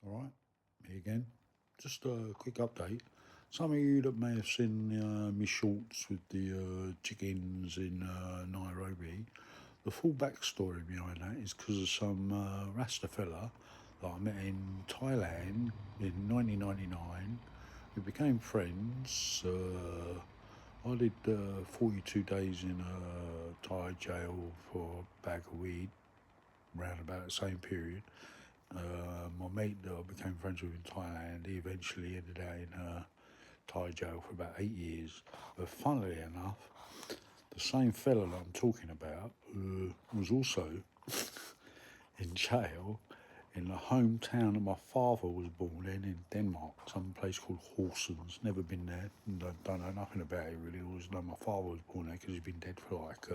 All right, me again. Just a quick update. Some of you that may have seen me shorts with the chickens in Nairobi, the full backstory behind that is because of some Rasta fella that I met in Thailand in 1999. We became friends. I did 42 days in a Thai jail for a bag of weed, around about the same period. My mate that I became friends with in Thailand, he eventually ended out in Thai jail for about 8 years. But funnily enough, the same fella that I'm talking about was also in jail in the hometown that my father was born in Denmark, some place called Horsens. Never been there, don't know nothing about it really. Always know my father was born there because he's been dead for like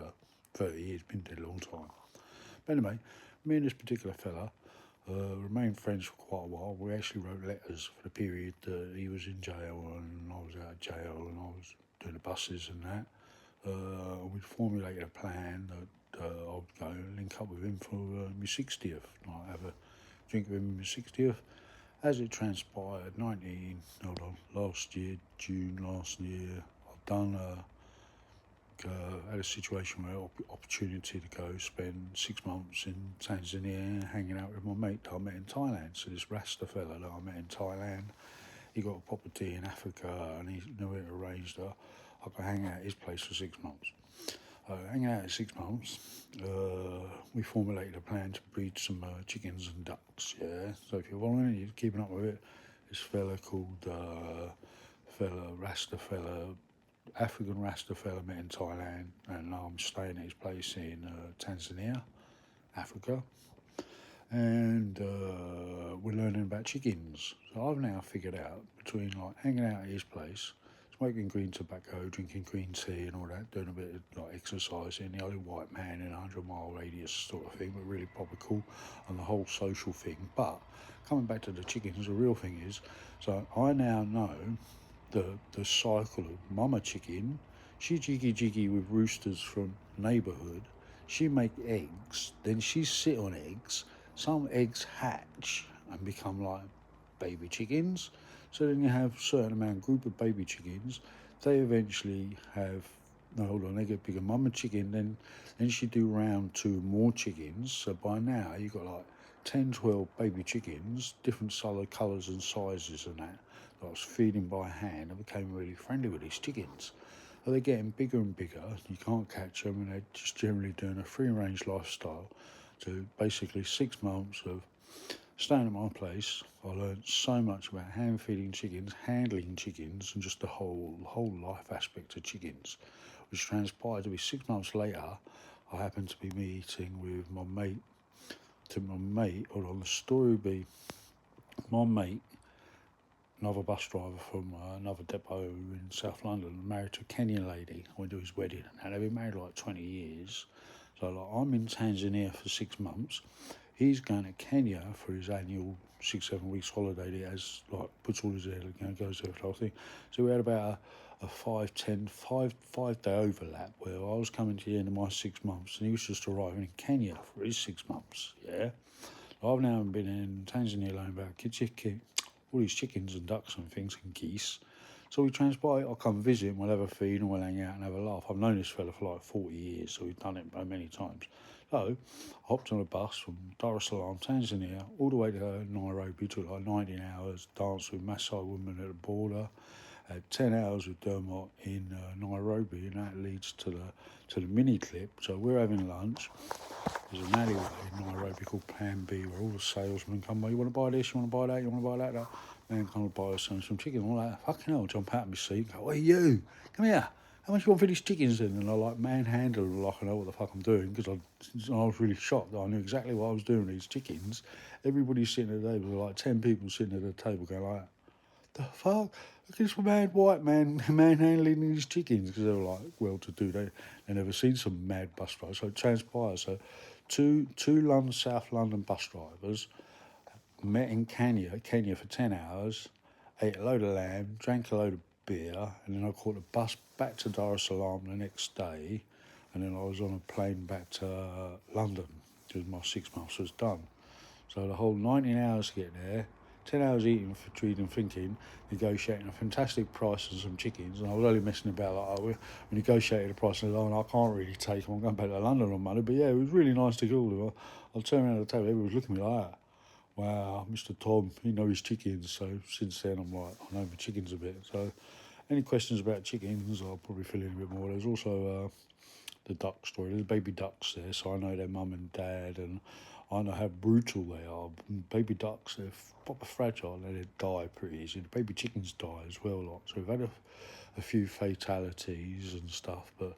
30 years, been dead a long time. But anyway, me and this particular fella remained friends for quite a while. We actually wrote letters for the period that he was in jail and I was out of jail and I was doing the buses and that. We formulated a plan that I would go link up with him for my 60th. Like have a drink with him on my 60th. As it transpired, last year, June last year, I've done had a situation where opportunity to go spend 6 months in Tanzania hanging out with my mate that I met in Thailand. So this Rasta fella that I met in Thailand, he got a property in Africa and he knew it arranged that I could hang out at his place for 6 months. Hanging out at 6 months, we formulated a plan to breed some chickens and ducks. Yeah, so if you're following it, you're keeping up with it. This fella called Rasta fella, African Rasta fella met in Thailand, and I'm staying at his place in Tanzania, Africa, and we're learning about chickens. So I've now figured out between like hanging out at his place, smoking green tobacco, drinking green tea, and all that, doing a bit of like exercising, the only white man in a 100-mile radius sort of thing, but really proper cool, and the whole social thing. But coming back to the chickens, the real thing is, so I now know the cycle of mama chicken. She jiggy with roosters from neighbourhood. She make eggs, then she sit on eggs. Some eggs hatch and become like baby chickens. So then you have a certain amount group of baby chickens. They eventually have no, hold on, they get bigger. Mama chicken, then she do round two more chickens. So by now you've got like 10, 12 baby chickens, different solid colours and sizes and that. I was feeding by hand and became really friendly with these chickens. They're getting bigger and bigger. You can't catch them, and they're just generally doing a free-range lifestyle. So basically, 6 months of staying at my place, I learned so much about hand feeding chickens, handling chickens, and just the whole life aspect of chickens, which transpired to be 6 months later. I happened to be meeting with my mate. Hold on, the story would be my mate, another bus driver from another depot in South London, married to a Kenyan lady. I went to his wedding, and they've been married like 20 years. So like, I'm in Tanzania for 6 months. He's going to Kenya for his annual 6-7 weeks holiday. He has like puts all his hair, goes there for the whole thing. So we had about a 5 day overlap where I was coming to the end of my 6 months and he was just arriving in Kenya for his 6 months. Yeah, I've now been in Tanzania alone about all these chickens and ducks and things and geese. So we transport. I'll come visit and we'll have a feed and we'll hang out and have a laugh. I've known this fella for like 40 years, so we've done it many times. So I hopped on a bus from Dar es Salaam, Tanzania, all the way to Nairobi. Took like 19 hours, danced with Maasai women at the border. Had 10 hours with Dermot in Nairobi, and that leads to the mini clip. So we're having lunch. There's an alleyway in Nairobi called Plan B where all the salesmen come by. You want to buy this? You want to buy that? You want to buy that? That man come and buy us some chicken. All that. Fucking hell, jump out of my seat. Go, hey you, come here. How much you want for these chickens then? And I like manhandle like I know what the fuck I'm doing because I was really shocked that I knew exactly what I was doing with these chickens. Everybody sitting at the table, like 10 people sitting at the table going like, the fuck? Look at this mad white man manhandling these chickens because they were like well-to-do. They never seen some mad bus drivers. So it transpires. So two South London bus drivers met in Kenya for 10 hours, ate a load of lamb, drank a load of beer, and then I caught a bus back to Dar es Salaam the next day, and then I was on a plane back to London because my 6 months was done. So the whole 19 hours to get there, 10 hours eating, feeding, thinking, negotiating a fantastic price on some chickens, and I was only messing about like we negotiated a price, and I can't really take them. I'm going back to London on Monday, but yeah, it was really nice to call them. I turned around the table, everyone was looking at me like that. Wow, Mr. Tom, he knows his chickens. So since then, I'm like, I know my chickens a bit. So any questions about chickens, I'll probably fill in a bit more. There's also the duck story. There's baby ducks there, so I know their mum and dad, and I know how brutal they are. Baby ducks, they're proper fragile, and they die pretty easy. The baby chickens die as well, like. So we've had a few fatalities and stuff, but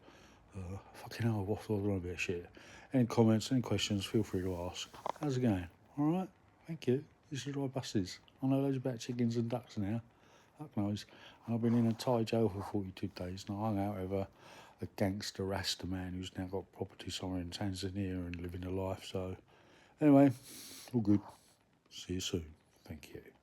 fucking hell, I've waffled on a bit of shit. Any comments, any questions, feel free to ask. How's it going? All right, thank you. This is Roy Buses. I know loads about chickens and ducks now. Fuck knows. And I've been in a Thai jail for 42 days, and I hung out with a gangster Rasta man who's now got property somewhere in Tanzania and living a life. So, anyway, all good. See you soon. Thank you.